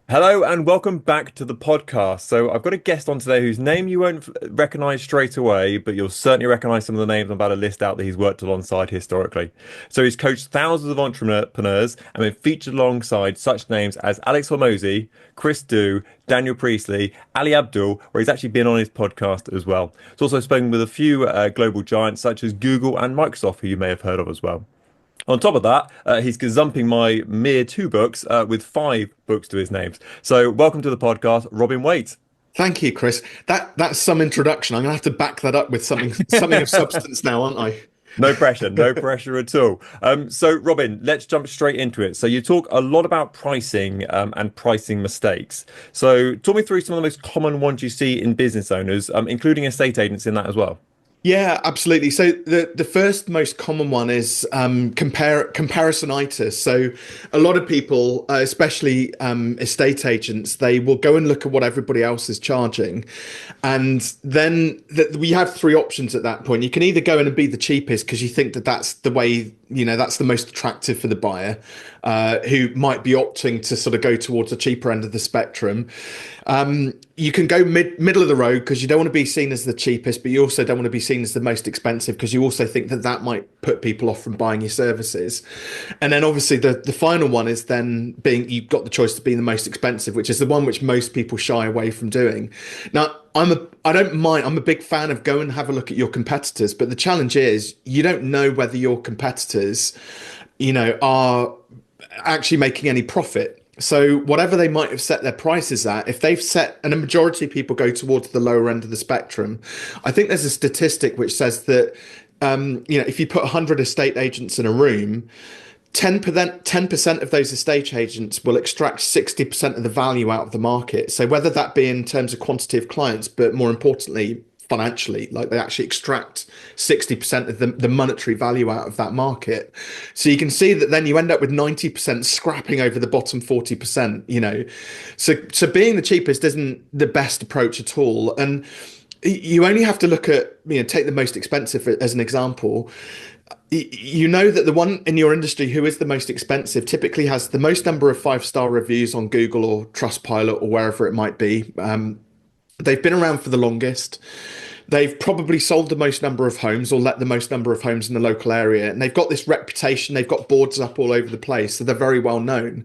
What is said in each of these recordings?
Hello and welcome back to the podcast. So I've got a guest on today whose name you won't recognize straight away, but you'll certainly recognize some of the names I'm about to list out that he's worked alongside historically. So he's coached thousands of entrepreneurs and been featured alongside such names as Alex Hormozy, Chris Du, Daniel Priestley, Ali Abdul, where he's actually been on his podcast as well. He's also spoken with a few global giants such as Google and Microsoft, who you may have heard of as well. On top of that, he's gazumping my mere two books with five books to his names. So, welcome to the podcast, Robin Waite. Thank you, Chris. That's some introduction. I'm gonna have to back that up with something of substance now, aren't I? No pressure, no pressure at all. So, Robin, let's jump straight into it. So, you talk a lot about pricing and pricing mistakes. So, talk me through some of the most common ones you see in business owners, including estate agents in that as well. Yeah, absolutely. So the first most common one is comparisonitis. So a lot of people, especially estate agents, they will go and look at what everybody else is charging, and then we have three options at that point. You can either go in and be the cheapest because you think that that's the way, that's the most attractive for the buyer, who might be opting to sort of go towards the cheaper end of the spectrum. You can go middle of the road because you don't want to be seen as the cheapest, but you also don't want to be seen as the most expensive because you also think that that might put people off from buying your services. And then obviously the final one is then being, you've got the choice to be the most expensive, which is the one which most people shy away from doing. Now, I don't mind. I'm a big fan of go and have a look at your competitors, but the challenge is you don't know whether your competitors, are actually making any profit. So whatever they might have set their prices at, if they've set, and a majority of people go towards the lower end of the spectrum, I think there's a statistic which says that, if you put 100 estate agents in a room, 10% of those estate agents will extract 60% of the value out of the market. So whether that be in terms of quantity of clients, but more importantly, financially, like they actually extract 60% of the monetary value out of that market. So you can see that then you end up with 90% scrapping over the bottom 40%. So being the cheapest isn't the best approach at all. And you only have to look at, take the most expensive as an example. You know that the one in your industry who is the most expensive typically has the most number of five-star reviews on Google or Trustpilot or wherever it might be. They've been around for the longest. They've probably sold the most number of homes or let the most number of homes in the local area. And they've got this reputation. They've got boards up all over the place. So they're very well known.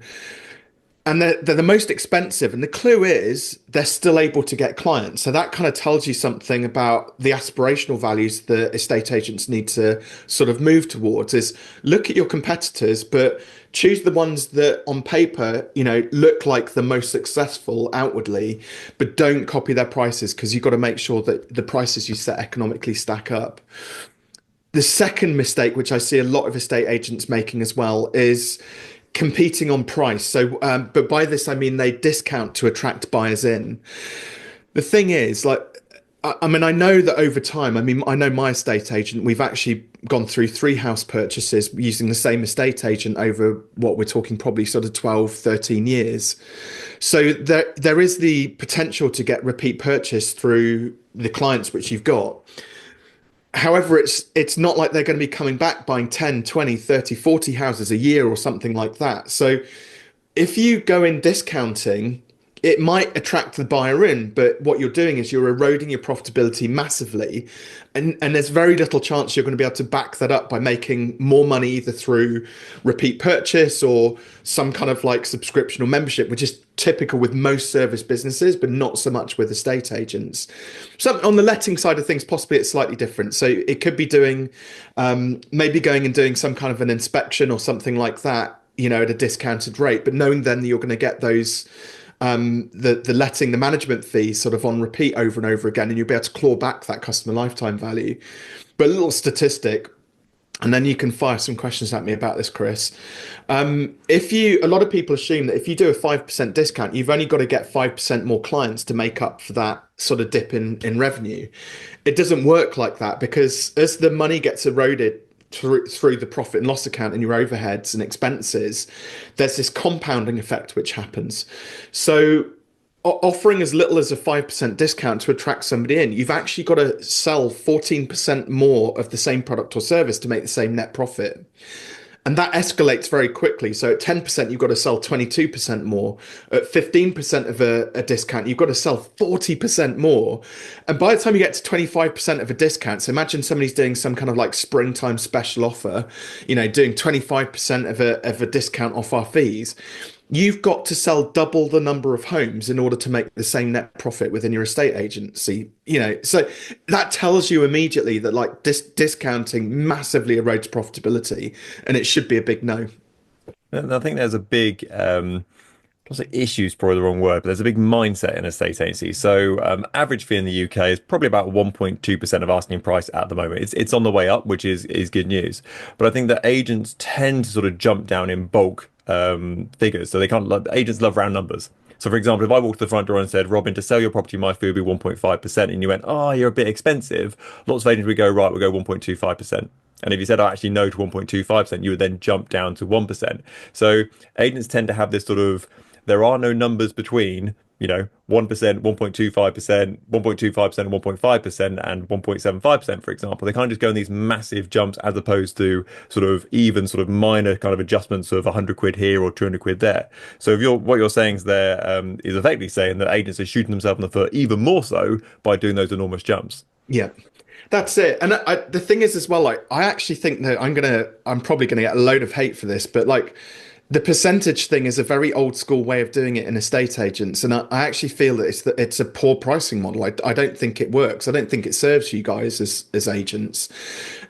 And they're the most expensive. And the clue is they're still able to get clients. So that kind of tells you something about the aspirational values that estate agents need to sort of move towards is look at your competitors, but choose the ones that on paper, look like the most successful outwardly, but don't copy their prices because you've got to make sure that the prices you set economically stack up. The second mistake, which I see a lot of estate agents making as well, is competing on price. So, but by this, I mean they discount to attract buyers in. The thing is, like, I mean, I know that over time, I mean, I know my estate agent, we've actually gone through three house purchases using the same estate agent over what we're talking probably sort of 12, 13 years. So there is the potential to get repeat purchase through the clients which you've got. However, it's not like they're going to be coming back buying 10, 20, 30, 40 houses a year or something like that. So if you go in discounting, it might attract the buyer in, but what you're doing is you're eroding your profitability massively. And there's very little chance you're going to be able to back that up by making more money either through repeat purchase or some kind of like subscription or membership, which is typical with most service businesses, but not so much with estate agents. So on the letting side of things, possibly it's slightly different. So it could be doing, maybe going and doing some kind of an inspection or something like that, at a discounted rate, but knowing then that you're going to get those the letting, the management fees sort of on repeat over and over again, and you'll be able to claw back that customer lifetime value. But a little statistic, and then you can fire some questions at me about this, Chris. A lot of people assume that if you do a 5% discount, you've only got to get 5% more clients to make up for that sort of dip in revenue. It doesn't work like that because as the money gets eroded through the profit and loss account and your overheads and expenses, there's this compounding effect which happens. So offering as little as a 5% discount to attract somebody in, you've actually got to sell 14% more of the same product or service to make the same net profit. And that escalates very quickly. So at 10%, you've got to sell 22% more. At 15% of a discount, you've got to sell 40% more. And by the time you get to 25% of a discount, so imagine somebody's doing some kind of like springtime special offer, doing 25% of a discount off our fees. You've got to sell double the number of homes in order to make the same net profit within your estate agency. So that tells you immediately that like discounting massively erodes profitability, and it should be a big no. And I think there's a big I'll say issue is probably the wrong word, but there's a big mindset in a estate agency. So average fee in the UK is probably about 1.2% of asking price at the moment. It's on the way up, which is good news. But I think that agents tend to sort of jump down in bulk figures. So they can't agents love round numbers. So for example, if I walked to the front door and said, Robin, to sell your property, my fee would be 1.5%, and you went, oh, you're a bit expensive, lots of agents would go, right, we'll go 1.25%. And if you said, I actually no to 1.25%, you would then jump down to 1%. So agents tend to have this sort of there are no numbers between, 1%, 1.25%, 1.25%, and 1.5%, and 1.75%, for example. They can't just go in these massive jumps as opposed to sort of even sort of minor kind of adjustments of 100 quid here or 200 quid there. So if what you're saying is there is effectively saying that agents are shooting themselves in the foot even more so by doing those enormous jumps. Yeah. That's it. And the thing is as well, like I actually think that I'm probably gonna get a load of hate for this, but like the percentage thing is a very old school way of doing it in estate agents, and I actually feel that it's a poor pricing model. I don't think it works. I don't think it serves you guys as agents.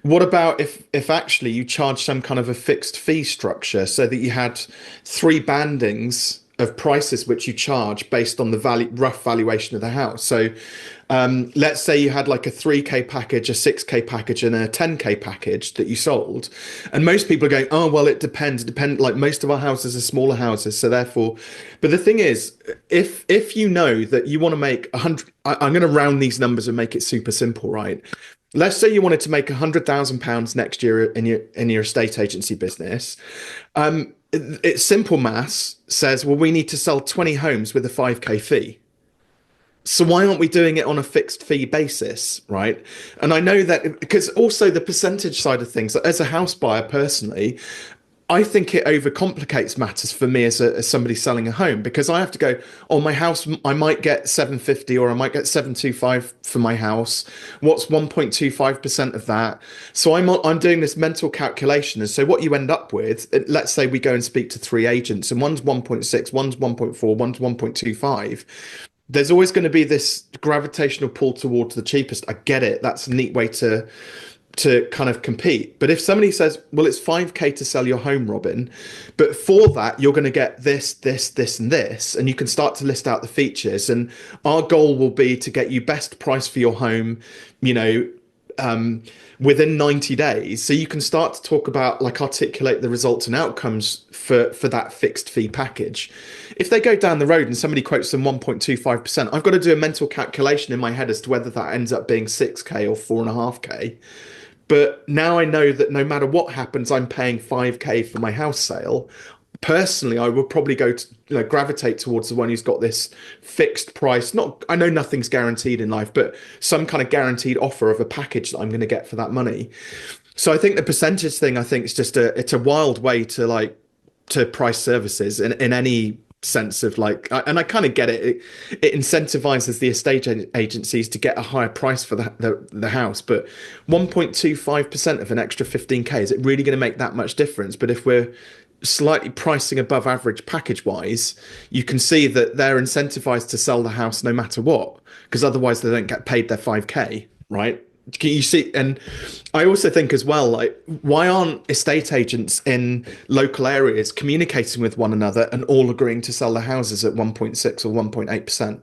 What about if actually you charge some kind of a fixed fee structure so that you had three bandings of prices which you charge based on the rough valuation of the house. So let's say you had like a 3K package, a 6K package, and a 10K package that you sold. And most people are going, oh, well, it depends. Like most of our houses are smaller houses. So therefore, but the thing is, if you know that you want to make 100, I'm going to round these numbers and make it super simple, right? Let's say you wanted to make £100,000 next year in your estate agency business. It's simple maths says, well, we need to sell 20 homes with a 5K fee. So why aren't we doing it on a fixed fee basis, right? And I know that because also the percentage side of things, as a house buyer personally, I think it overcomplicates matters for me as somebody selling a home because I have to go, oh, my house, I might get 750 or I might get 725 for my house. What's 1.25% of that? So I'm doing this mental calculation. And so what you end up with, let's say we go and speak to three agents and one's 1.6, one's 1.4, one's 1.25. There's always going to be this gravitational pull towards the cheapest. I get it. That's a neat way to kind of compete. But if somebody says, well, it's 5K to sell your home, Robin, but for that, you're going to get this, this, and this, and you can start to list out the features. And our goal will be to get you best price for your home, you know, within 90 days. So you can start to talk about like articulate the results and outcomes for that fixed fee package. If they go down the road and somebody quotes them 1.25%, I've got to do a mental calculation in my head as to whether that ends up being 6K or 4.5K. But now I know that no matter what happens, I'm paying 5K for my house sale. Personally, I would probably go to gravitate towards the one who's got this fixed price. Not, I know nothing's guaranteed in life, but some kind of guaranteed offer of a package that I'm going to get for that money. So I think the percentage thing, I think, is just it's a wild way to price services in any sense of like, and I kind of get it. It incentivizes the estate agencies to get a higher price for the house, but 1.25% of an extra 15K, is it really going to make that much difference? But if we're slightly pricing above average package wise, you can see that they're incentivized to sell the house no matter what, because otherwise they don't get paid their 5K, right? Can you see? And I also think as well, like, why aren't estate agents in local areas communicating with one another and all agreeing to sell the houses at 1.6 or 1.8%?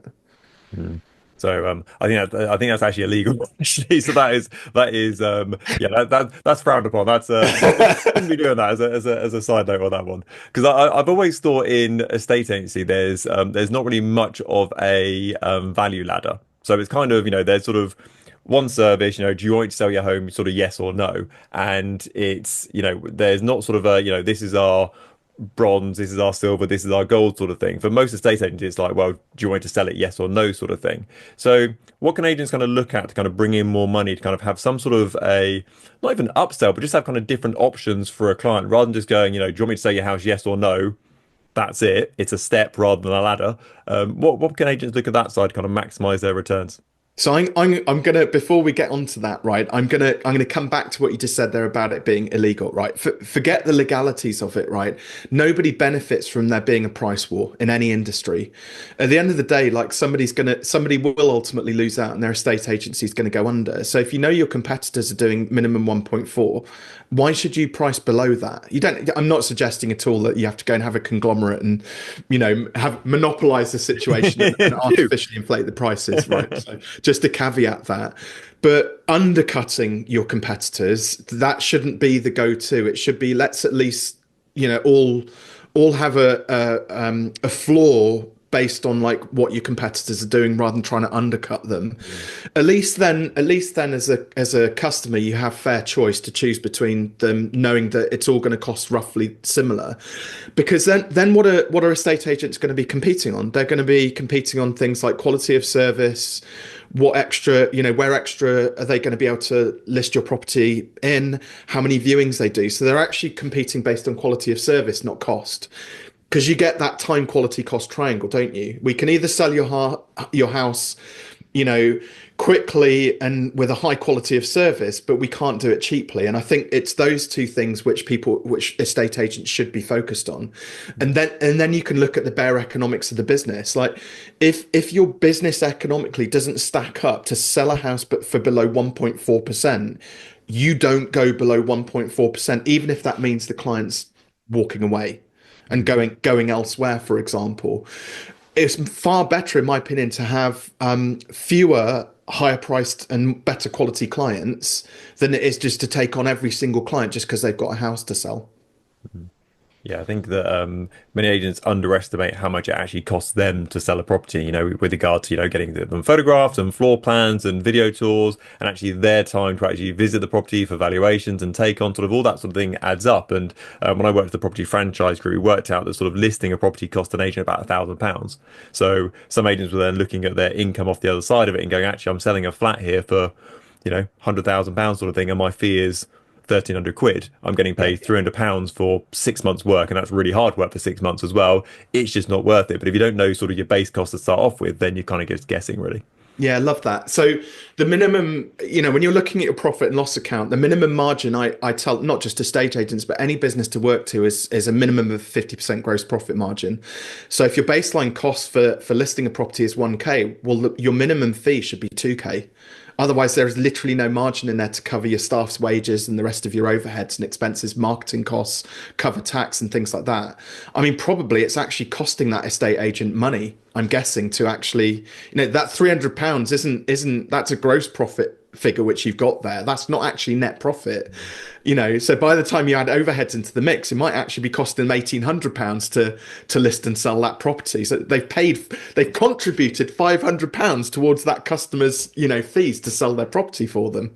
Mm. So I think that's actually illegal. Actually, so that is yeah that's frowned upon. That's shouldn't be doing that as a side note on that one because I've always thought in a estate agency there's not really much of a value ladder. So it's kind of there's sort of one service, do you want to sell your home, sort of yes or no, and it's there's not sort of a this is our bronze, this is our silver, this is our gold sort of thing. For most estate agents, it's like, well, do you want me to sell it, yes or no sort of thing. So what can agents kind of look at to kind of bring in more money to kind of have some sort of a, not even upsell, but just have kind of different options for a client rather than just going, do you want me to sell your house, yes or no? That's it. It's a step rather than a ladder. What can agents look at that side to kind of maximize their returns? So I'm gonna before we get onto that, right? I'm gonna come back to what you just said there about it being illegal, right? Forget the legalities of it, right? Nobody benefits from there being a price war in any industry. At the end of the day, like somebody will ultimately lose out, and their estate agency is gonna go under. So if you know your competitors are doing minimum 1.4, why should you price below that? You don't. I'm not suggesting at all that you have to go and have a conglomerate and have monopolize the situation and Phew. artificially inflate the prices, right? So just to caveat that. But undercutting your competitors, that shouldn't be the go-to. It should be let's at least, all have a floor based on like what your competitors are doing rather than trying to undercut them. At least then as a customer, you have fair choice to choose between them, knowing that it's all going to cost roughly similar. Because then what are estate agents going to be competing on? They're going to be competing on things like quality of service, what extra, where extra are they going to be able to list your property in, how many viewings they do. So they're actually competing based on quality of service, not cost. Because you get that time quality cost triangle, don't you? We can either sell your house, you know, quickly and with a high quality of service, but we can't do it cheaply. And I think it's those two things which estate agents should be focused on. And then you can look at the bare economics of the business. Like if your business economically doesn't stack up to sell a house but for below 1.4%, you don't go below 1.4%, even if that means the client's walking away and going elsewhere, for example. It's far better, in my opinion, to have fewer higher priced and better quality clients than it is just to take on every single client just because they've got a house to sell. Yeah, I think that many agents underestimate how much it actually costs them to sell a property, with regard to, getting them photographs and floor plans and video tours and actually their time to actually visit the property for valuations and take on sort of all that sort of thing adds up. And when I worked for the property franchise group, we worked out that sort of listing a property cost an agent about £1,000. So some agents were then looking at their income off the other side of it and going, actually, I'm selling a flat here for, £100,000 sort of thing, and my fee is 1,300 quid. I'm getting Yeah. paid £300 for 6 months work, and that's really hard work for 6 months as well. It's just not worth it. But if you don't know sort of your base cost to start off with, then you're kind of just guessing, really. Yeah, I love that. So the minimum, when you're looking at your profit and loss account, the minimum margin I tell not just estate agents, but any business to work to is a minimum of 50% gross profit margin. So if your baseline cost for listing a property is 1K, well, your minimum fee should be 2K. Otherwise, there is literally no margin in there to cover your staff's wages and the rest of your overheads and expenses, marketing costs, cover tax and things like that. I mean, probably it's actually costing that estate agent money, I'm guessing, to actually, that £300 isn't that's a gross profit figure which you've got there. That's not actually net profit. So by the time you add overheads into the mix, it might actually be costing them £1,800 to list and sell that property. So they've contributed £500 towards that customer's, fees to sell their property for them.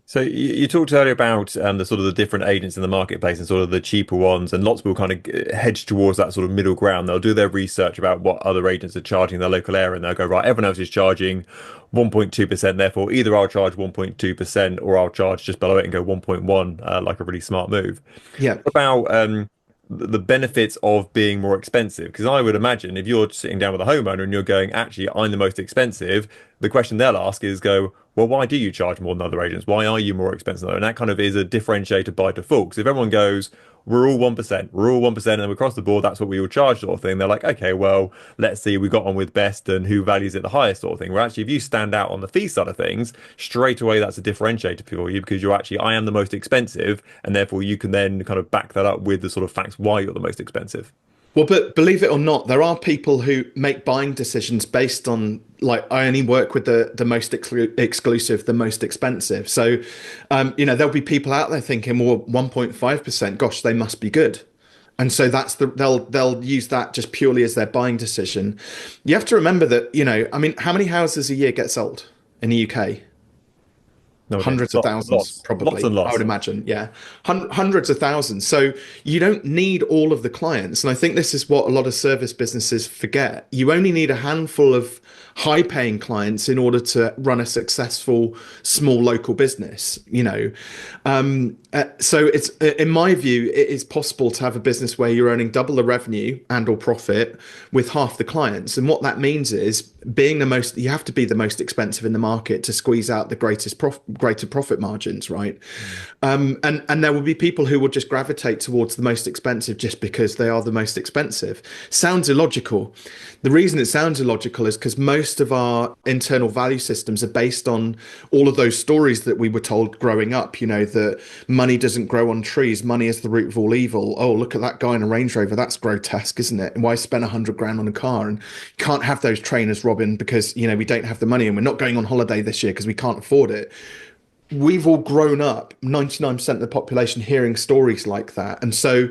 So you talked earlier about the sort of the different agents in the marketplace and sort of the cheaper ones, and lots of people kind of hedge towards that sort of middle ground. They'll do their research about what other agents are charging in their local area, and they'll go, right, everyone else is charging 1.2%, therefore either I'll charge 1.2% or I'll charge just below it and go 1.1, like a really smart move. Yeah. What about the benefits of being more expensive? Because I would imagine if you're sitting down with a homeowner and you're going, actually, I'm the most expensive, the question they'll ask is go, well, why do you charge more than other agents? Why are you more expensive? And that kind of is a differentiator by default. Because if everyone goes, we're all 1%, and across the board, that's what we all charge, sort of thing, they're like, okay, well, let's see, we got on with best and who values it the highest, sort of thing. Where actually, if you stand out on the fee side of things, straight away, that's a differentiator for you because you're actually, I am the most expensive, and therefore you can then kind of back that up with the sort of facts why you're the most expensive. Well, but believe it or not, there are people who make buying decisions based on like I only work with the most exclusive, the most expensive. So, there'll be people out there thinking, well, 1.5%, gosh, they must be good. And so they'll use that just purely as their buying decision. You have to remember that, I mean, how many houses a year get sold in the UK? nowadays? Hundreds of thousands, Lots probably, and I would lots. imagine. Yeah. Hundreds of thousands. So you don't need all of the clients. And I think this is what a lot of service businesses forget. You only need a handful of high paying clients in order to run a successful small local business, you know. So it's, in my view, it is possible to have a business where you're earning double the revenue and or profit with half the clients. And what that means is being the most, you have to be the most expensive in the market to squeeze out the greater profit margins, right? And there will be people who will just gravitate towards the most expensive just because they are the most expensive. Sounds illogical. The reason it sounds illogical is because most of our internal value systems are based on all of those stories that we were told growing up, you know, that money doesn't grow on trees, money is the root of all evil. Oh, look at that guy in a Range Rover. That's grotesque, isn't it? And why spend 100 grand on a car? And you can't have those trainers, Robin, because, you know, we don't have the money and we're not going on holiday this year because we can't afford it. We've all grown up, 99% of the population, hearing stories like that. And so,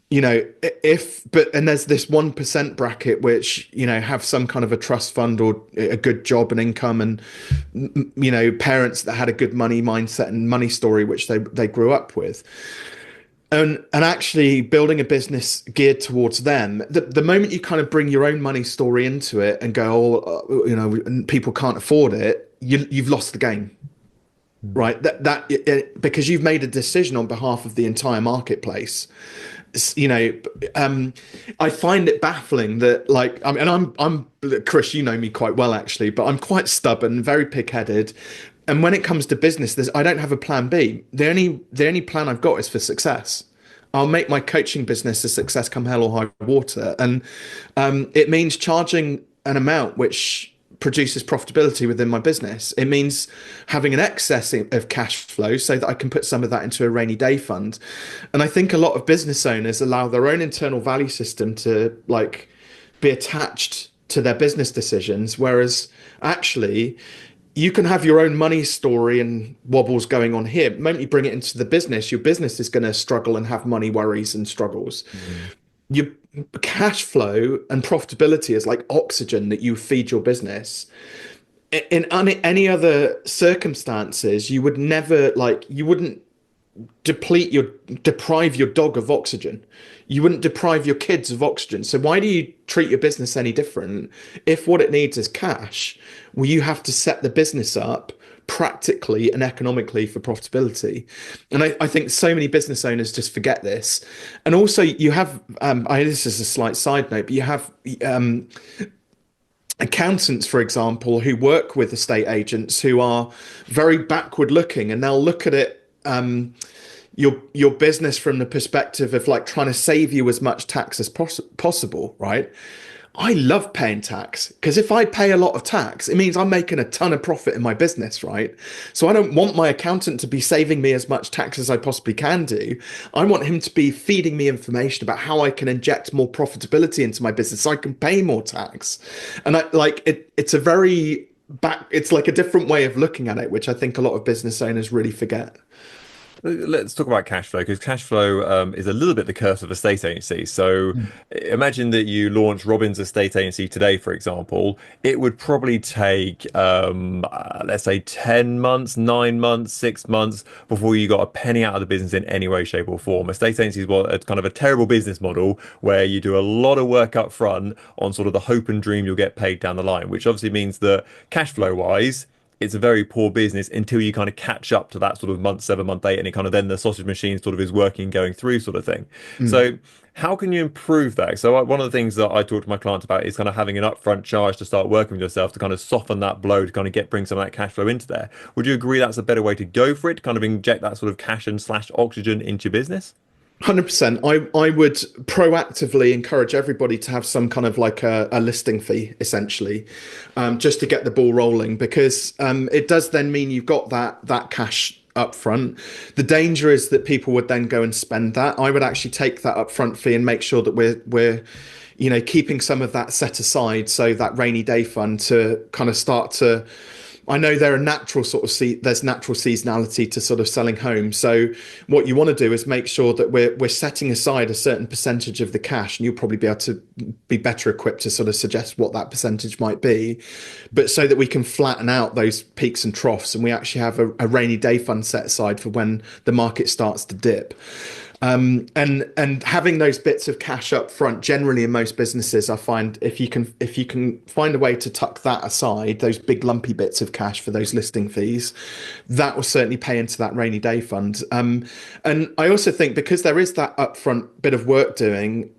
you know, and there's this 1% bracket which, you know, have some kind of a trust fund or a good job and income, and, you know, parents that had a good money mindset and money story which they grew up with. And actually building a business geared towards them, the moment you kind of bring your own money story into it and go, oh, you know, people can't afford it, you've lost the game, right? Because you've made a decision on behalf of the entire marketplace. You know, I find it baffling that, like, I mean, I'm Chris, you know me quite well actually, but I'm quite stubborn, very pig-headed. And when it comes to business, I don't have a plan B. The only plan I've got is for success. I'll make my coaching business a success come hell or high water. And it means charging an amount which produces profitability within my business. It means having an excess of cash flow so that I can put some of that into a rainy day fund. And I think a lot of business owners allow their own internal value system to, like, be attached to their business decisions, whereas actually you can have your own money story and wobbles going on here. The moment you bring it into the business, your business is going to struggle and have money worries and struggles. Mm. Your cash flow and profitability is like oxygen that you feed your business. In any other circumstances, you would never, like, you wouldn't deprive your dog of oxygen. You wouldn't deprive your kids of oxygen. So why do you treat your business any different? If what it needs is cash, well, you have to set the business up practically and economically for profitability. And I think so many business owners just forget this. And also you have, this is a slight side note, but you have accountants, for example, who work with estate agents who are very backward looking, and they'll look at it, your business from the perspective of, like, trying to save you as much tax as possible, right? I love paying tax because if I pay a lot of tax, it means I'm making a ton of profit in my business, right? So I don't want my accountant to be saving me as much tax as I possibly can do. I want him to be feeding me information about how I can inject more profitability into my business so I can pay more tax. And I like it, it's like a different way of looking at it, which I think a lot of business owners really forget. Let's talk about cash flow, because cash flow is a little bit the curse of estate agency. So imagine that you launch Robin's estate agency today, for example. It would probably take, let's say, 10 months, 9 months, 6 months before you got a penny out of the business in any way, shape, or form. Estate agencies were a kind of a terrible business model where you do a lot of work up front on sort of the hope and dream you'll get paid down the line, which obviously means that cash flow wise, it's a very poor business until you kind of catch up to that sort of month seven, month eight, and it kind of then the sausage machine sort of is working, going through sort of thing. Mm. So how can you improve that? So one of the things that I talk to my clients about is kind of having an upfront charge to start working with yourself to kind of soften that blow to kind of bring some of that cash flow into there. Would you agree that's a better way to go for it, to kind of inject that sort of cash and slash oxygen into your business? 100%. I would proactively encourage everybody to have some kind of like a listing fee, essentially, just to get the ball rolling, because it does then mean you've got that cash up front. The danger is that people would then go and spend that. I would actually take that upfront fee and make sure that we're keeping some of that set aside, so that rainy day fund to kind of start to I know there are natural sort of there's natural seasonality to sort of selling homes. So what you want to do is make sure that we're setting aside a certain percentage of the cash, and you'll probably be able to be better equipped to sort of suggest what that percentage might be, but so that we can flatten out those peaks and troughs, and we actually have a rainy day fund set aside for when the market starts to dip. And having those bits of cash up front, generally in most businesses, I find if you can find a way to tuck that aside, those big lumpy bits of cash for those listing fees, that will certainly pay into that rainy day fund. And I also think because there is that upfront bit of work doing,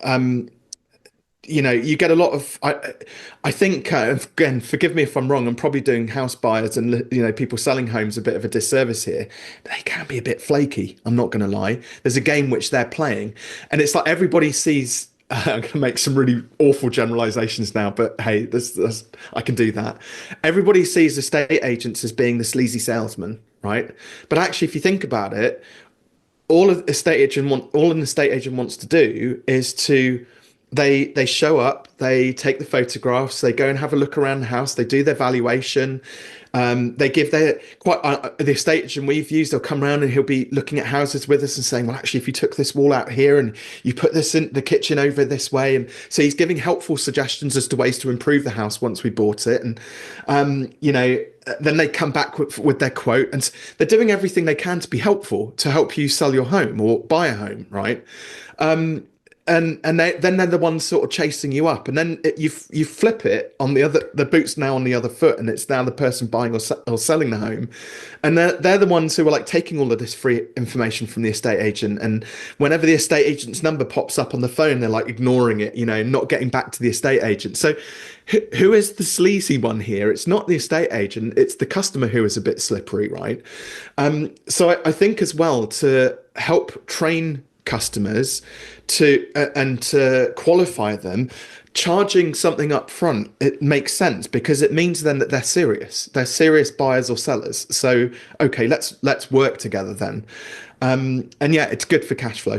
you get a lot of I think again, forgive me if I'm wrong, I'm probably doing house buyers and people selling homes a bit of a disservice here. They can be a bit flaky, I'm not going to lie. There's a game which they're playing, and it's like everybody sees I'm going to make some really awful generalizations now, but hey, I can do that. Everybody sees estate agents as being the sleazy salesman, right? But actually, if you think about it, all an estate agent wants to do is to they show up, they take the photographs, they go and have a look around the house, they do their valuation, they give their quite the estate agent we've used. They'll come around and he'll be looking at houses with us and saying, well, actually, if you took this wall out here and you put this in the kitchen over this way, and so he's giving helpful suggestions as to ways to improve the house once we bought it, and then they come back with their quote, and they're doing everything they can to be helpful to help you sell your home or buy a home, right? Then they're the ones sort of chasing you up, and then you flip it on the boot's now on the other foot, and it's now the person buying or selling the home, and they're the ones who are like taking all of this free information from the estate agent, and whenever the estate agent's number pops up on the phone, they're like ignoring it, not getting back to the estate agent. So who is the sleazy one here? It's not the estate agent, it's the customer who is a bit slippery, right? So I think as well, to help train customers and to qualify them, charging something up front, it makes sense because it means then that they're serious buyers or sellers. So okay, let's work together then. And yeah, it's good for cash flow.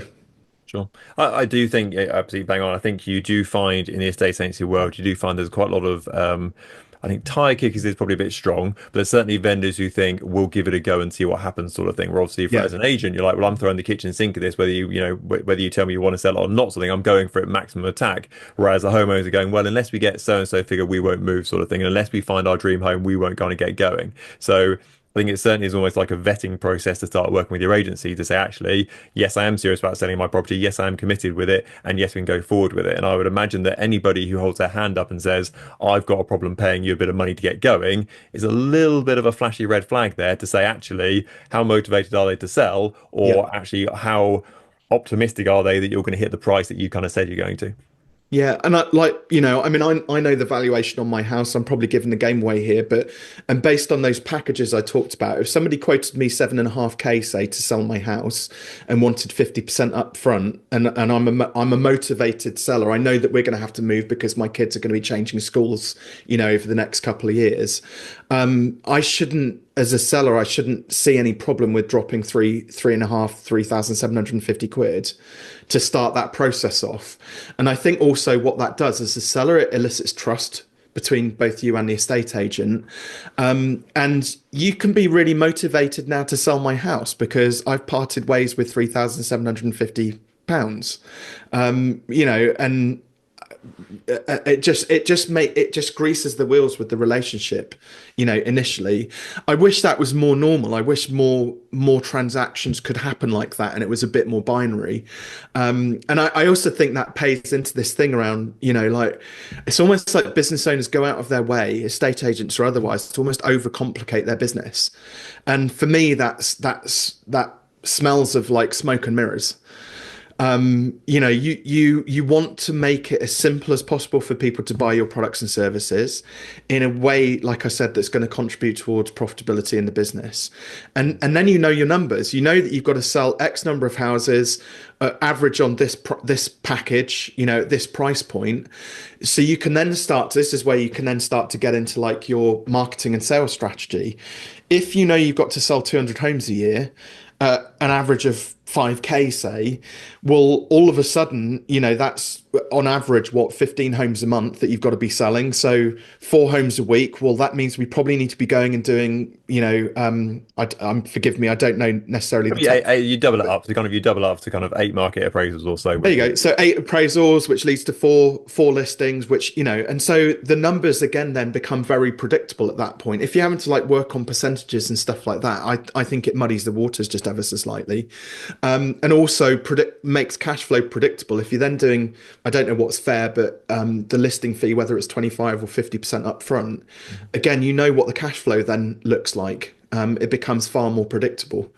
Sure. I do think absolutely bang on. I think you do find in the estate agency world, you do find there's quite a lot of I think tire kickers is probably a bit strong, but there's certainly vendors who think we'll give it a go and see what happens, sort of thing. Where obviously, Yeah, as an agent, you're like, well, I'm throwing the kitchen sink at this, whether whether you tell me you want to sell it or not, something. I'm going for it maximum attack. Whereas the homeowners are going, well, unless we get so and so figure, we won't move, sort of thing. And unless we find our dream home, we won't kind of get going. So I think it certainly is almost like a vetting process to start working with your agency to say, actually, yes, I am serious about selling my property. Yes, I am committed with it. And yes, we can go forward with it. And I would imagine that anybody who holds their hand up and says, I've got a problem paying you a bit of money to get going is a little bit of a flashy red flag there to say, actually, how motivated are they to sell? yeah. Or actually, how optimistic are they that you're going to hit the price that you kind of said you're going to? Yeah, and I mean, I know the valuation on my house. I'm probably giving the game away here, but and based on those packages I talked about, if somebody quoted me 7.5K, say, to sell my house and wanted 50% up front, and I'm a motivated seller, I know that we're going to have to move because my kids are going to be changing schools, over the next couple of years. I shouldn't, as a seller, I shouldn't see any problem with dropping 3,750 quid to start that process off. And I think also what that does as a seller, it elicits trust between both you and the estate agent. And you can be really motivated now to sell my house because I've parted ways with £3,750. And it just greases the wheels with the relationship, initially. I wish that was more normal. I wish more transactions could happen like that and it was a bit more binary. And I also think that pays into this thing around, like it's almost like business owners go out of their way, estate agents or otherwise, to almost overcomplicate their business. And for me, that smells of like smoke and mirrors. You want to make it as simple as possible for people to buy your products and services in a way, like I said, that's going to contribute towards profitability in the business. And then your numbers. You know that you've got to sell X number of houses, average on this package, at this price point. So you can then this is where you can then start to get into like your marketing and sales strategy. If you've got to sell 200 homes a year, an average of 5K, say, well, all of a sudden, that's on average, what, 15 homes a month that you've got to be selling. So 4 homes a week. Well, that means we probably need to be going and doing, forgive me, I don't know necessarily the tech. You double it up to kind of you double up to kind of 8 market appraisals or so, There which you is go. So 8 appraisals, which leads to four listings, which, and so the numbers again then become very predictable at that point. If you're having to like work on percentages and stuff like that, I think it muddies the waters just ever so slightly. And also makes cash flow predictable. If you're then doing, I don't know what's fair, but the listing fee, whether it's 25 or 50% upfront, again, you know what the cash flow then looks like. It becomes far more predictable.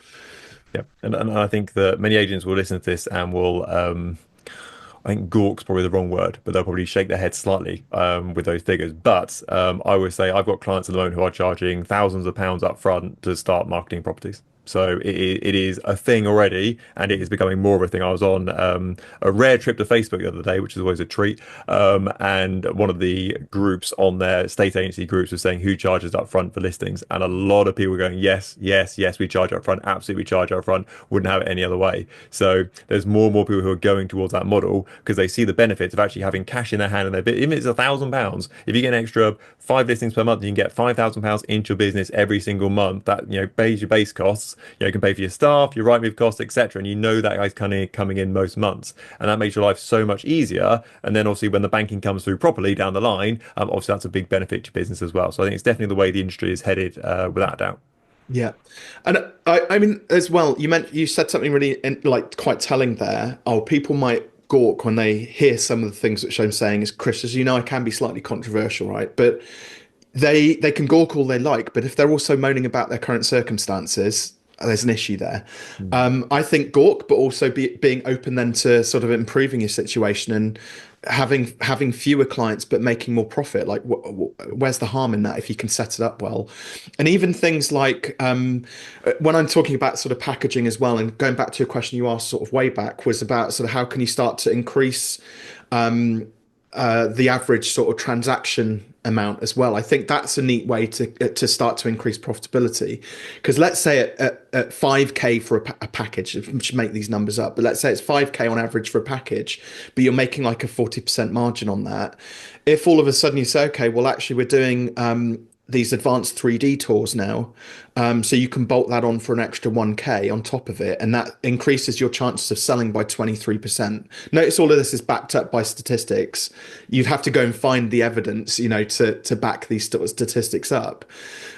yeah. And I think that many agents will listen to this and will I think gawk's probably the wrong word, but they'll probably shake their head slightly with those figures. But I always say I've got clients at the moment who are charging thousands of pounds up front to start marketing properties. So it is a thing already, and it is becoming more of a thing. I was on a rare trip to Facebook the other day, which is always a treat. And one of the groups on their estate agency groups was saying who charges up front for listings, and a lot of people were going, yes, yes, yes, we charge up front, absolutely, we charge up front. Wouldn't have it any other way. So there's more and more people who are going towards that model because they see the benefits of actually having cash in their hand and their bit. Even if it's £1,000, if you get an extra 5 listings per month, you can get £5,000 into your business every single month. That pays your base costs. You can pay for your staff, your right move costs, etc. And you know that guy's kind of coming in most months, and that makes your life so much easier. And then obviously when the banking comes through properly down the line, obviously that's a big benefit to your business as well. So I think it's definitely the way the industry is headed, without a doubt. Yeah, and I mean as well. You said something really like quite telling there. Oh, people might gawk when they hear some of the things which I'm saying. As Chris, as you know, I can be slightly controversial, right? But they can gawk all they like, but if they're also moaning about their current circumstances, there's an issue there. Mm. I think gawk, but also being open then to sort of improving your situation and having fewer clients but making more profit. Like, where's the harm in that if you can set it up well? And even things like when I'm talking about sort of packaging as well, and going back to a question you asked sort of way back was about sort of how can you start to increase the average sort of transaction amount as well. I think that's a neat way to start to increase profitability. Because let's say at 5K for a package, I should make these numbers up, but let's say it's 5K on average for a package, but you're making like a 40% margin on that. If all of a sudden you say, okay, well, actually, we're doing these advanced 3D tours now. So you can bolt that on for an extra 1K on top of it, and that increases your chances of selling by 23%. Notice all of this is backed up by statistics. You'd have to go and find the evidence, to back these statistics up.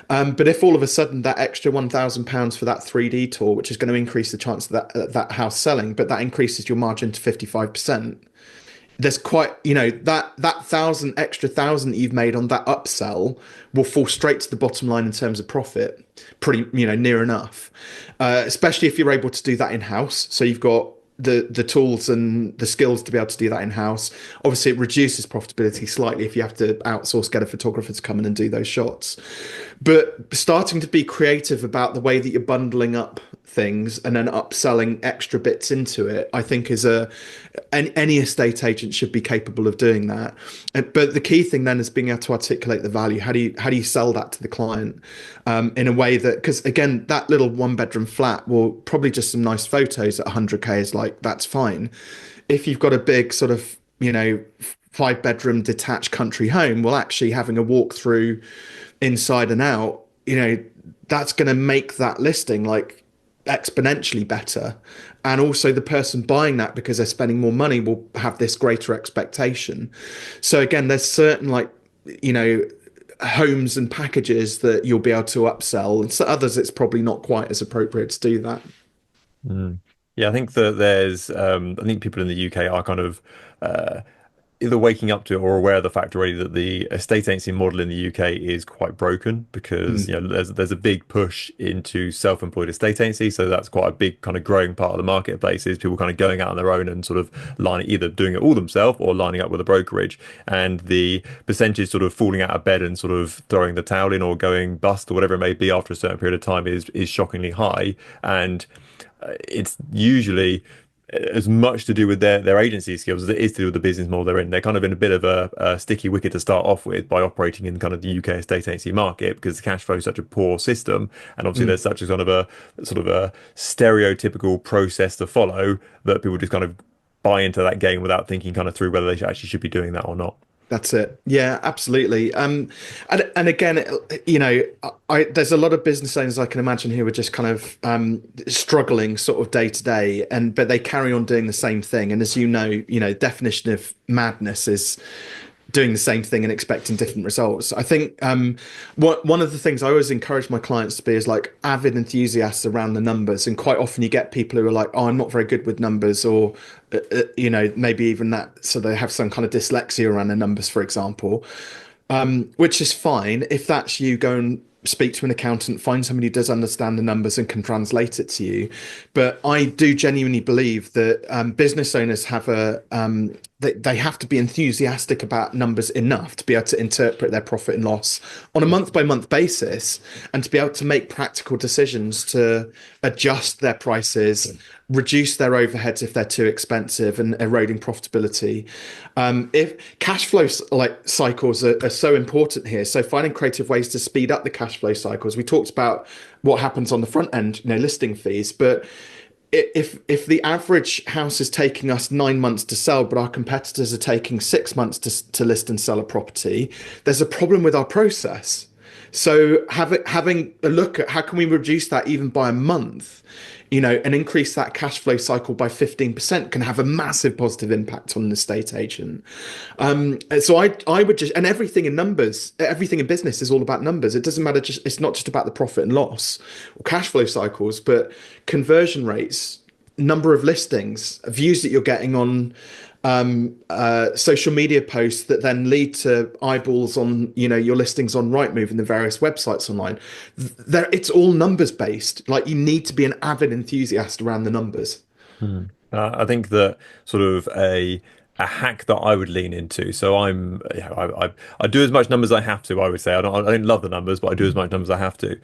But if all of a sudden that extra £1,000 for that 3D tour, which is going to increase the chance of that house selling, but that increases your margin to 55%, there's quite, that thousand that you've made on that upsell will fall straight to the bottom line in terms of profit, pretty, near enough. Especially if you're able to do that in house. So you've got the tools and the skills to be able to do that in house. Obviously, it reduces profitability slightly if you have to outsource, get a photographer to come in and do those shots. But starting to be creative about the way that you're bundling up things and then upselling extra bits into it, I think is any estate agent should be capable of doing that. But the key thing then is being able to articulate the value. How do you sell that to the client in a way that, because again, that little 1 bedroom flat will probably just some nice photos at 100K is like, that's fine. If you've got a big sort of, 5 bedroom detached country home, well, actually having a walkthrough inside and out, that's going to make that listing like exponentially better. And also the person buying that, because they're spending more money, will have this greater expectation. So again, there's certain like, homes and packages that you'll be able to upsell, and so others it's probably not quite as appropriate to do that. Mm. Yeah, I think that I think people in the UK are kind of uh, either waking up to it or aware of the fact already that the estate agency model in the UK is quite broken because Mm. there's a big push into self-employed estate agency, so that's quite a big kind of growing part of the marketplace is people kind of going out on their own and sort of lining either doing it all themselves or lining up with a brokerage, and the percentage sort of falling out of bed and sort of throwing the towel in or going bust or whatever it may be after a certain period of time is shockingly high, and it's usually as much to do with their agency skills as it is to do with the business model they're in. They're kind of in a bit of a sticky wicket to start off with by operating in kind of the UK estate agency market because the cash flow is such a poor system, and obviously there's Mm. such a kind of a sort of a stereotypical process to follow that people just kind of buy into that game without thinking kind of through whether they actually should be doing that or not. That's it. Yeah, absolutely. And again, there's a lot of business owners I can imagine who are just kind of struggling sort of day to day, and but they carry on doing the same thing. And as definition of madness is doing the same thing and expecting different results. I think one of the things I always encourage my clients to be is like avid enthusiasts around the numbers. And quite often you get people who are like, "Oh, I'm not very good with numbers," or maybe even that, so they have some kind of dyslexia around the numbers, for example, which is fine. If that's you, go and speak to an accountant, find somebody who does understand the numbers and can translate it to you. But I do genuinely believe that business owners have they have to be enthusiastic about numbers enough to be able to interpret their profit and loss on a month by month basis and to be able to make practical decisions to adjust their prices, reduce their overheads if they're too expensive and eroding profitability. If cash flow cycles are so important here, so finding creative ways to speed up the cash flow cycles. We talked about what happens on the front end, listing fees, but if the average house is taking us 9 months to sell, but our competitors are taking 6 months to list and sell a property, there's a problem with our process. So having a look at how can we reduce that even by a month, and increase that cash flow cycle by 15% can have a massive positive impact on an estate agent. So I would just, and everything in numbers, everything in business is all about numbers. It doesn't matter, it's not just about the profit and loss or cash flow cycles, but conversion rates, number of listings, views that you're getting on social media posts that then lead to eyeballs on your listings on Rightmove and the various websites online. It's all numbers based. Like you need to be an avid enthusiast around the numbers. Hmm. I think that sort of a hack that I would lean into. So I do as much numbers as I have to. I would say I don't love the numbers, but I do as much numbers as I have to.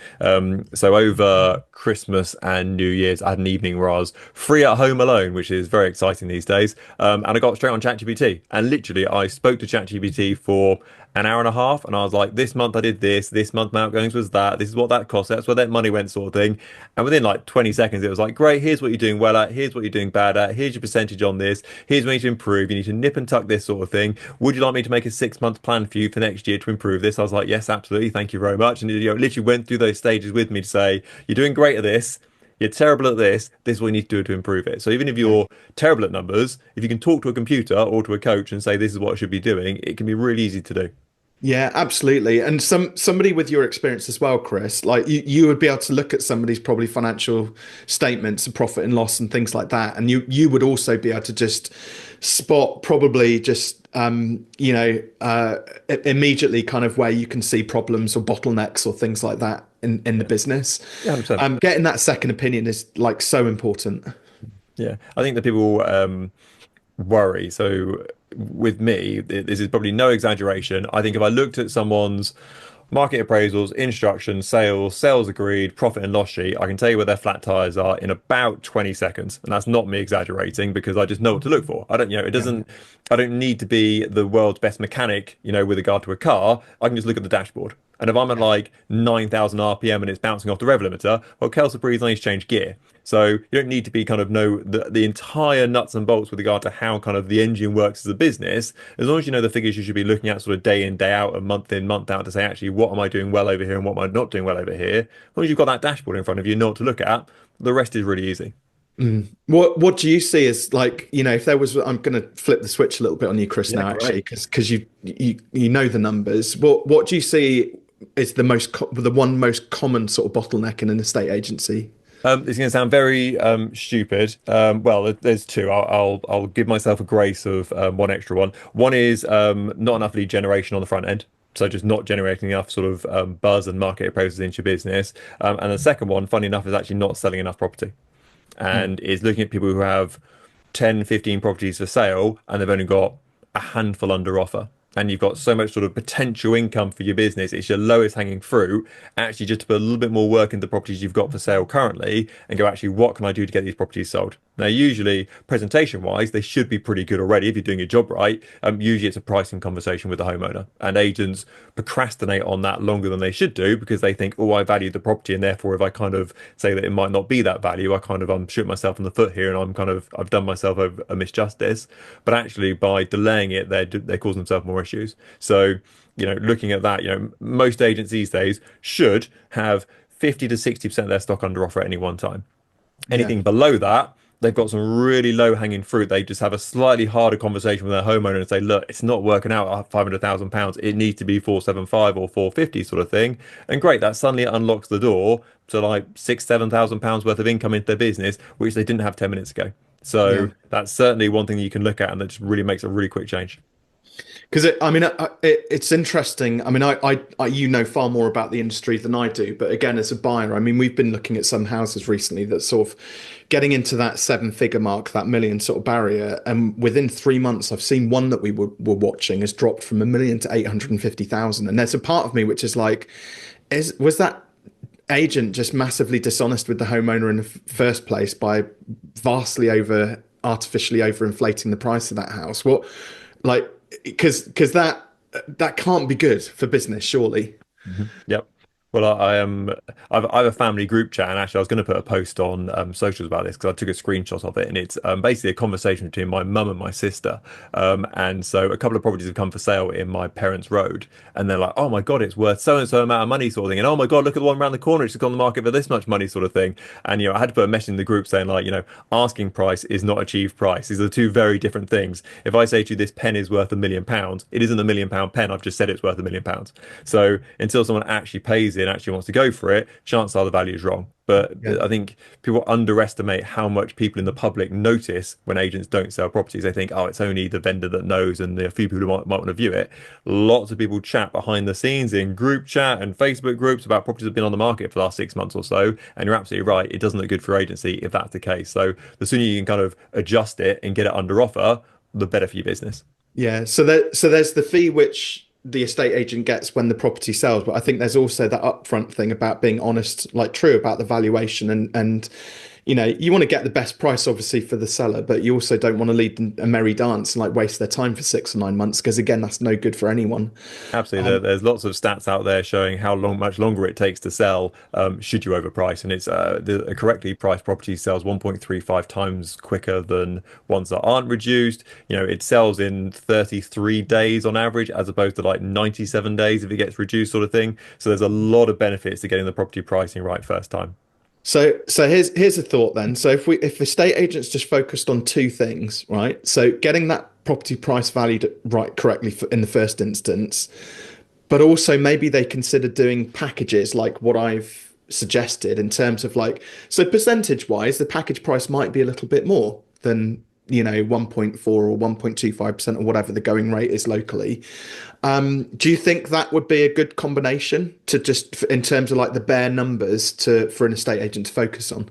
So over Christmas and New Year's, I had an evening where I was free at home alone, which is very exciting these days. And I got straight on ChatGPT, and literally I spoke to ChatGPT for an hour and a half, and I was like, this month I did this month my outgoings was that, this is what that cost, that's where that money went, sort of thing. And within like 20 seconds, it was like, great, here's what you're doing well at, here's what you're doing bad at, here's your percentage on this, here's where you need to improve, you need to nip and tuck this sort of thing. Would you like me to make a 6 month plan for you for next year to improve this? I was like, yes, absolutely, thank you very much. And it literally went through those stages with me to say, you're doing great at this. You're terrible at this. This is what you need to do to improve it. So even if Yeah. you're terrible at numbers, if you can talk to a computer or to a coach and say this is what I should be doing, it can be really easy to do. Yeah, absolutely. And somebody with your experience as well, Chris, like you would be able to look at somebody's probably financial statements of profit and loss and things like that. And you would also be able to just spot probably just immediately kind of where you can see problems or bottlenecks or things like that in the business. Yeah, 100%. Getting that second opinion is like so important. Yeah, I think that people worry. So with me, this is probably no exaggeration. I think if I looked at someone's market appraisals, instructions, sales agreed, profit and loss sheet, I can tell you where their flat tires are in about 20 seconds. And that's not me exaggerating because I just know what to look for. I don't, it Yeah. doesn't, I don't need to be the world's best mechanic, with regard to a car. I can just look at the dashboard. And if I'm at like 9,000 RPM and it's bouncing off the rev limiter, well, Kelsa Breeze only changed gear. So you don't need to be kind of know the entire nuts and bolts with regard to how kind of the engine works as a business. As long as you know the figures you should be looking at sort of day in, day out, and month in, month out to say, actually, what am I doing well over here and what am I not doing well over here? As long as you've got that dashboard in front of you, know what to look at, the rest is really easy. What do you see as like, if there was, I'm going to flip the switch a little bit on you, Chris, Yeah, now actually, great. because you know the numbers. What do you see is the one most common sort of bottleneck in an estate agency? It's going to sound very stupid. Well, there's two. I'll give myself a grace of one extra one. One is not enough lead generation on the front end. So just not generating enough sort of buzz and market appraisals into your business. And the second one, funny enough, is actually not selling enough property Mm. and is looking at people who have 10, 15 properties for sale and they've only got a handful under offer. and you've got so much sort of potential income for your business, it's your lowest hanging fruit. Actually, just to put a little bit more work into properties you've got for sale currently and go, actually, what can I do to get these properties sold? Now, usually, presentation wise, they should be pretty good already if you're doing your job right. Usually, it's a pricing conversation with the homeowner, and agents procrastinate on that longer than they should do because they think, oh, I value the property, and therefore, if I kind of say that it might not be that value, I kind of I'm shooting myself in the foot here, and I've done myself a misjustice. But actually, by delaying it, they're causing themselves more issues. So, looking at that, most agents these days should have 50 to 60% of their stock under offer at any one time. Yeah. Anything below that, they've got some really low hanging fruit. They just have a slightly harder conversation with their homeowner and say, look, it's not working out at £500,000. It needs to be 475 or 450 sort of thing. And great, that suddenly unlocks the door to like £6,000, £7,000 worth of income into their business, which they didn't have 10 minutes ago. Yeah. So that's certainly one thing that you can look at, and that just really makes a really quick change. Because it's interesting. I mean, you know far more about the industry than I do, but again, as a buyer, I mean, we've been looking at some houses recently that sort of getting into that seven-figure mark, that million sort of barrier, and within 3 months, I've seen one that we were watching has dropped from a million to 850,000, and there's a part of me which is like, was that agent just massively dishonest with the homeowner in the first place by vastly artificially overinflating the price of that house? What, like, because that can't be good for business, surely. Yep. Well, I am. I have a family group chat, and actually, I was going to put a post on socials about this because I took a screenshot of it, and it's basically a conversation between my mum and my sister. And so, a couple of properties have come for sale in my parents' road, and they're like, "Oh my God, it's worth so and so amount of money," sort of thing, and "Oh my God, look at the one around the corner; it's just on the market for this much money," sort of thing. And I had to put a message in the group saying, like, asking price is not achieved price. These are two very different things. If I say to you this pen is worth £1 million, it isn't £1 million pen. I've just said it's worth £1 million. So until someone actually pays it and actually wants to go for it, chances are the value is wrong. But Yeah. I think people underestimate how much people in the public notice when agents don't sell properties. They think, oh, it's only the vendor that knows, and there are a few people who might want to view it. Lots of people chat behind the scenes in group chat and Facebook groups about properties that have been on the market for the last 6 months or so. And you're absolutely right. It doesn't look good for agency if that's the case. So the sooner you can kind of adjust it and get it under offer, the better for your business. Yeah. So there's the fee which the estate agent gets when the property sells, but I think there's also that upfront thing about being honest, like true about the valuation, and you want to get the best price obviously for the seller, but you also don't want to lead them a merry dance and like waste their time for 6 or 9 months, because again, that's no good for anyone. Absolutely. Um, There's lots of stats out there showing how much longer it takes to sell should you overprice. And it's a correctly priced property sells 1.35 times quicker than ones that aren't reduced. It sells in 33 days on average, as opposed to like 97 days if it gets reduced, sort of thing. So there's a lot of benefits to getting the property pricing right first time. so here's a thought then. So if estate agents just focused on two things, right? So getting that property price valued right correctly in the first instance, but also maybe they consider doing packages like what I've suggested in terms of like, so percentage wise, the package price might be a little bit more than 1.4 or 1.25% or whatever the going rate is locally. Do you think that would be a good combination to just in terms of like the bare numbers to for an estate agent to focus on?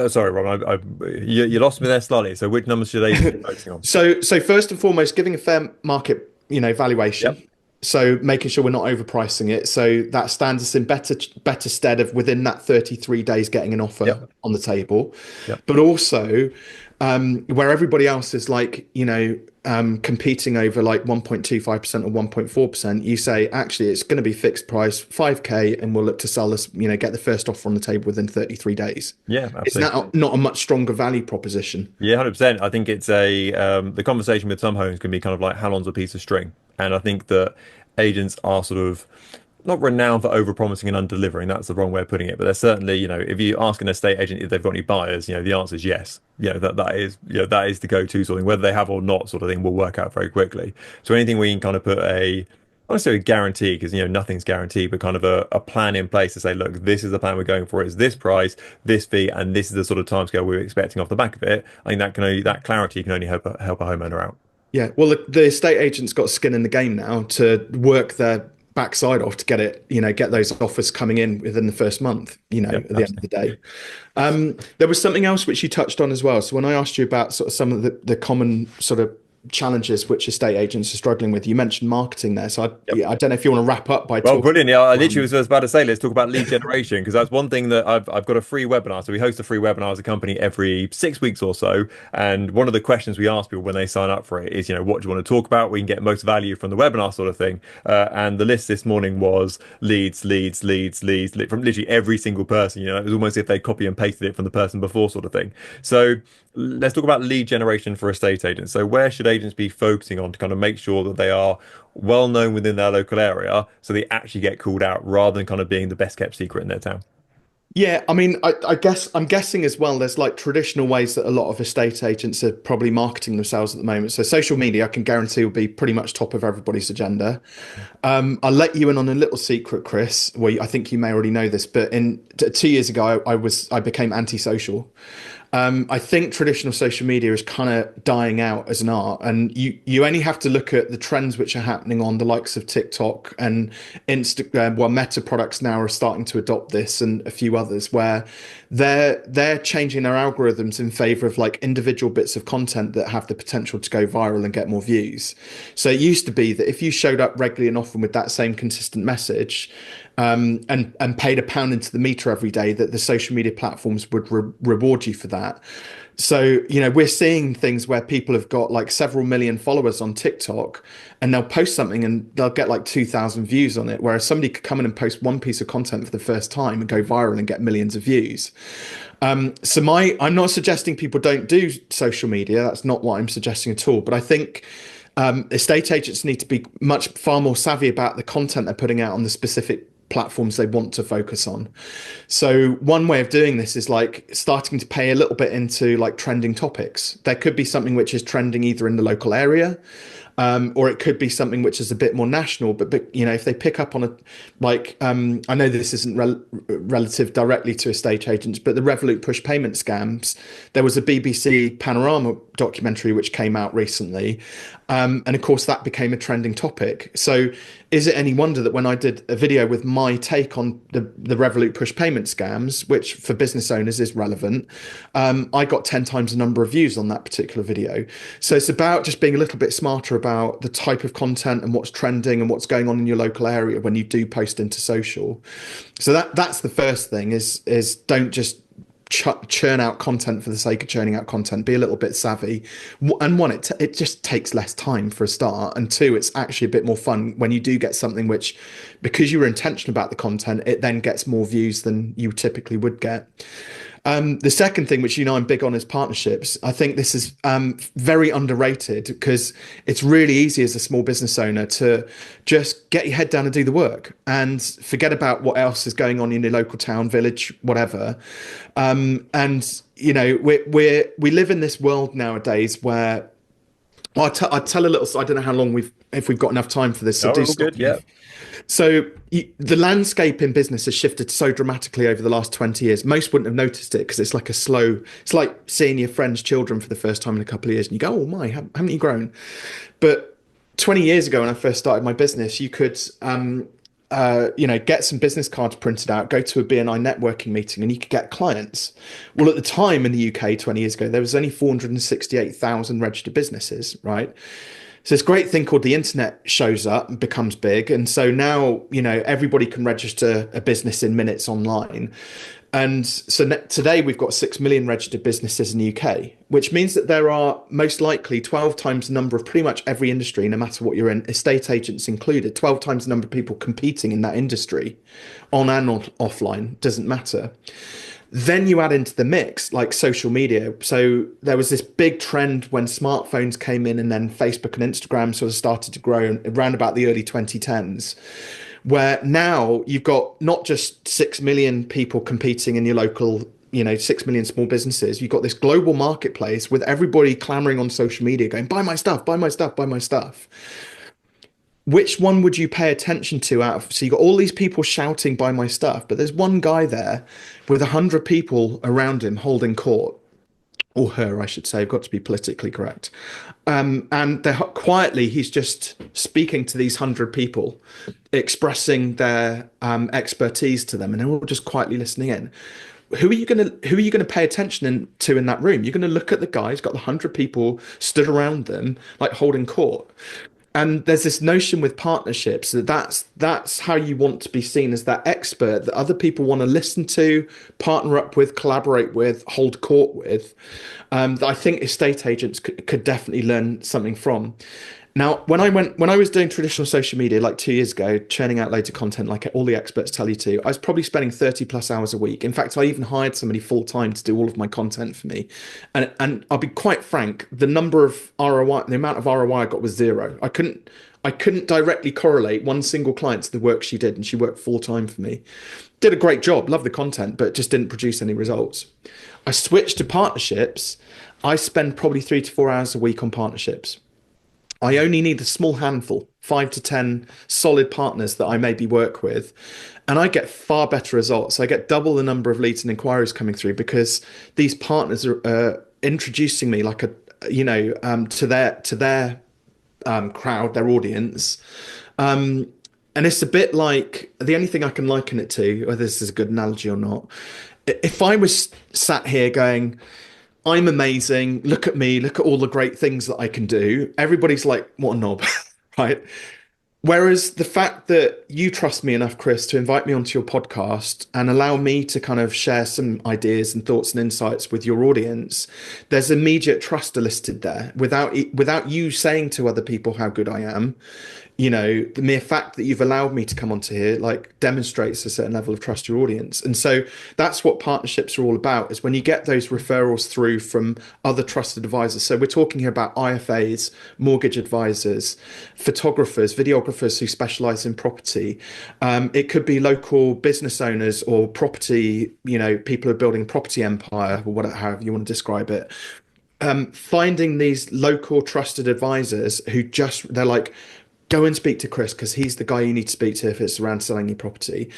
Sorry, Rob, you lost me there slightly. So which numbers should agents be focusing on? So first and foremost, giving a fair market, Yep. valuation. So making sure we're not overpricing it. So that stands us in better stead of within that 33 days getting an offer Yep. on the table. Yep. But also where everybody else is like, competing over like 1.25% or 1.4%, you say actually it's going to be fixed price 5k and we'll look to sell this, get the first offer on the table within 33 days. Yeah, It's absolutely. not a much stronger value proposition. Yeah, 100%. I think it's the conversation with some homes can be kind of like how long's a piece of string. And I think that agents are sort of not renowned for over-promising and under-delivering. That's the wrong way of putting it. But they're certainly, if you ask an estate agent if they've got any buyers, the answer is yes. That is the go-to sort of thing. Whether they have or not sort of thing will work out very quickly. So anything we can kind of put not necessarily a guarantee, because nothing's guaranteed, but kind of a plan in place to say, look, this is the plan we're going for. It's this price, this fee, and this is the sort of timescale we're expecting off the back of it. I think that clarity can only help a homeowner out. Yeah, well, the estate agent's got skin in the game now to work their backside off to get it, get those offers coming in within the first month, Yep, at the end of the absolutely. day. There was something else which you touched on as well. So when I asked you about sort of some of the common sort of challenges which estate agents are struggling with. You mentioned marketing there, so Yep. I don't know if you want to wrap up by Well, talking. brilliant. Yeah, I literally was about to say, let's talk about lead generation because that's one thing that I've got a free webinar. So we host a free webinar as a company every 6 weeks or so. And one of the questions we ask people when they sign up for it is, what do you want to talk about? We can get most value from the webinar sort of thing. And the list this morning was leads, leads, leads, leads from literally every single person. It was almost as if they copy and pasted it from the person before sort of thing. So let's talk about lead generation for estate agents. So where should agents be focusing on to kind of make sure that they are well known within their local area so they actually get called out rather than kind of being the best kept secret in their town? Yeah, I mean, I guess I'm guessing as well. There's like traditional ways that a lot of estate agents are probably marketing themselves at the moment. So social media, I can guarantee, will be pretty much top of everybody's agenda. I'll let you in on a little secret, Chris. Well, I think you may already know this, but 2 years ago, I became antisocial. I think traditional social media is kind of dying out as an art, and you only have to look at the trends which are happening on the likes of TikTok and Instagram. Well, Meta products now are starting to adopt this, and a few others, where they're changing their algorithms in favor of like individual bits of content that have the potential to go viral and get more views. So it used to be that if you showed up regularly and often with that same consistent message, and paid £1 into the meter every day, that the social media platforms would reward you for that. So, we're seeing things where people have got like several million followers on TikTok and they'll post something and they'll get like 2,000 views on it. Whereas somebody could come in and post one piece of content for the first time and go viral and get millions of views. I'm not suggesting people don't do social media. That's not what I'm suggesting at all. But I think estate agents need to be much far more savvy about the content they're putting out on the specific platforms they want to focus on. So one way of doing this is like starting to pay a little bit into like trending topics. There could be something which is trending either in the local area, or it could be something which is a bit more national. But if they pick up on I know this isn't relative directly to estate agents, but the Revolut push payment scams. There was a BBC Panorama documentary which came out recently, and of course that became a trending topic. So is it any wonder that when I did a video with my take on the Revolut push payment scams, which for business owners is relevant, I got 10 times the number of views on that particular video. So it's about just being a little bit smarter about the type of content and what's trending and what's going on in your local area when you do post into social. So that's the first thing is don't just churn out content for the sake of churning out content. Be a little bit savvy, and one, it just takes less time for a start, and two, it's actually a bit more fun when you do get something which, because you were intentional about the content, it then gets more views than you typically would get. The second thing, which I'm big on, is partnerships. I think this is very underrated because it's really easy as a small business owner to just get your head down and do the work and forget about what else is going on in your local town, village, whatever. And we live in this world nowadays where I tell a little. I don't know how long if we've got enough time for this, so No, do we're all stop good. me. Yeah. So the landscape in business has shifted so dramatically over the last 20 years. Most wouldn't have noticed it because it's like seeing your friend's children for the first time in a couple of years and you go, oh my, haven't you grown? But 20 years ago when I first started my business, you could, get some business cards printed out, go to a BNI networking meeting and you could get clients. Well, at the time in the UK 20 years ago, there was only 468,000 registered businesses, right? So this great thing called the internet shows up and becomes big. And so now, everybody can register a business in minutes online. And so today we've got 6 million registered businesses in the UK, which means that there are most likely 12 times the number of pretty much every industry, no matter what you're in, estate agents included, 12 times the number of people competing in that industry, on and offline, doesn't matter. Then you add into the mix like social media. So there was this big trend when smartphones came in, and then Facebook and Instagram sort of started to grow around about the early 2010s, where now you've got not just 6 million people competing in your local, 6 million small businesses. You've got this global marketplace with everybody clamoring on social media going, buy my stuff, buy my stuff, buy my stuff. Which one would you pay attention to out of? So you got all these people shouting, buy my stuff, but there's one guy there with 100 people around him holding court, or her, I should say. I've got to be politically correct. And quietly, he's just speaking to these 100 people, expressing their expertise to them, and they're all just quietly listening in. who are you gonna pay attention to in that room? You're gonna look at the guy who's got 100 people stood around them like holding court. And there's this notion with partnerships that that's how you want to be seen as that expert that other people want to listen to, partner up with, collaborate with, hold court with. That I think estate agents could definitely learn something from. Now, when I was doing traditional social media like 2 years ago, churning out loads of content like all the experts tell you to, I was probably spending 30 plus hours a week. In fact, I even hired somebody full time to do all of my content for me. And I'll be quite frank, the number of ROI, the amount of ROI I got was zero. I couldn't directly correlate one single client to the work she did, and she worked full time for me. Did a great job, loved the content, but just didn't produce any results. I switched to partnerships. I spend probably 3 to 4 hours a week on partnerships. I only need a small handful, 5 to 10 solid partners that I maybe work with, and I get far better results. I get double the number of leads and inquiries coming through because these partners are introducing me like to their crowd, their audience. And it's a bit like the only thing I can liken it to, whether this is a good analogy or not, if I was sat here going, I'm amazing. Look at me. Look at all the great things that I can do. Everybody's like, what a knob, right? Whereas the fact that you trust me enough, Chris, to invite me onto your podcast and allow me to kind of share some ideas and thoughts and insights with your audience, there's immediate trust elicited there without you saying to other people how good I am. The mere fact that you've allowed me to come onto here like demonstrates a certain level of trust to your audience. And so that's what partnerships are all about, is when you get those referrals through from other trusted advisors. So we're talking here about IFAs, mortgage advisors, photographers, videographers who specialize in property. It could be local business owners or property, people who are building a property empire or whatever, however you want to describe it. Finding these local trusted advisors who they're like, go and speak to Chris because he's the guy you need to speak to if it's around selling your property,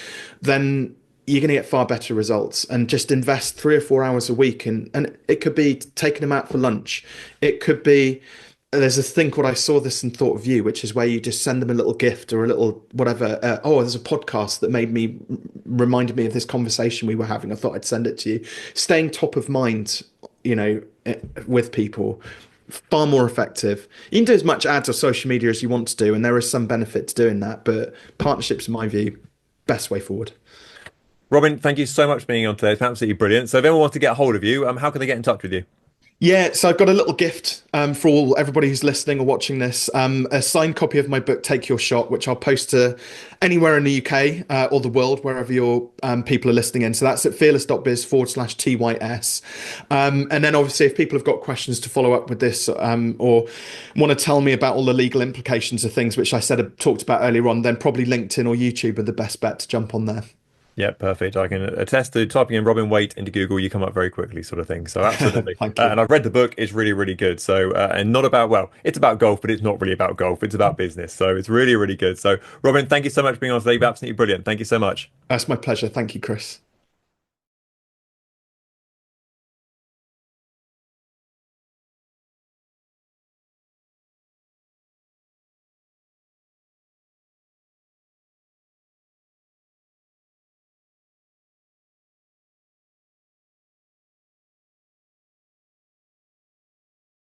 then you're going to get far better results. And just invest 3 or 4 hours a week. And it could be taking them out for lunch. It could be, there's a thing called I saw this and thought of you, which is where you just send them a little gift or a little whatever. Oh, there's a podcast that reminded me of this conversation we were having. I thought I'd send it to you. Staying top of mind, with people, far more effective. You can do as much ads or social media as you want to do, and there is some benefit to doing that. But partnerships, in my view, best way forward. Robin, thank you so much for being on today. It's been absolutely brilliant. So if anyone wants to get a hold of you, how can they get in touch with you? Yeah, so I've got a little gift for everybody who's listening or watching this. A signed copy of my book, Take Your Shot, which I'll post to anywhere in the UK or the world, wherever your people are listening in. So that's at fearless.biz/TYS. And then obviously, if people have got questions to follow up with this or want to tell me about all the legal implications of things, which I talked about earlier on, then probably LinkedIn or YouTube are the best bet to jump on there. Yeah, perfect. I can attest to typing in Robin Waite into Google, you come up very quickly, sort of thing. So absolutely. Thank you. And I've read the book; it's really, really good. So, and not about it's about golf, but it's not really about golf. It's about business. So it's really, really good. So, Robin, thank you so much for being on today. You've been absolutely brilliant. Thank you so much. That's my pleasure. Thank you, Chris.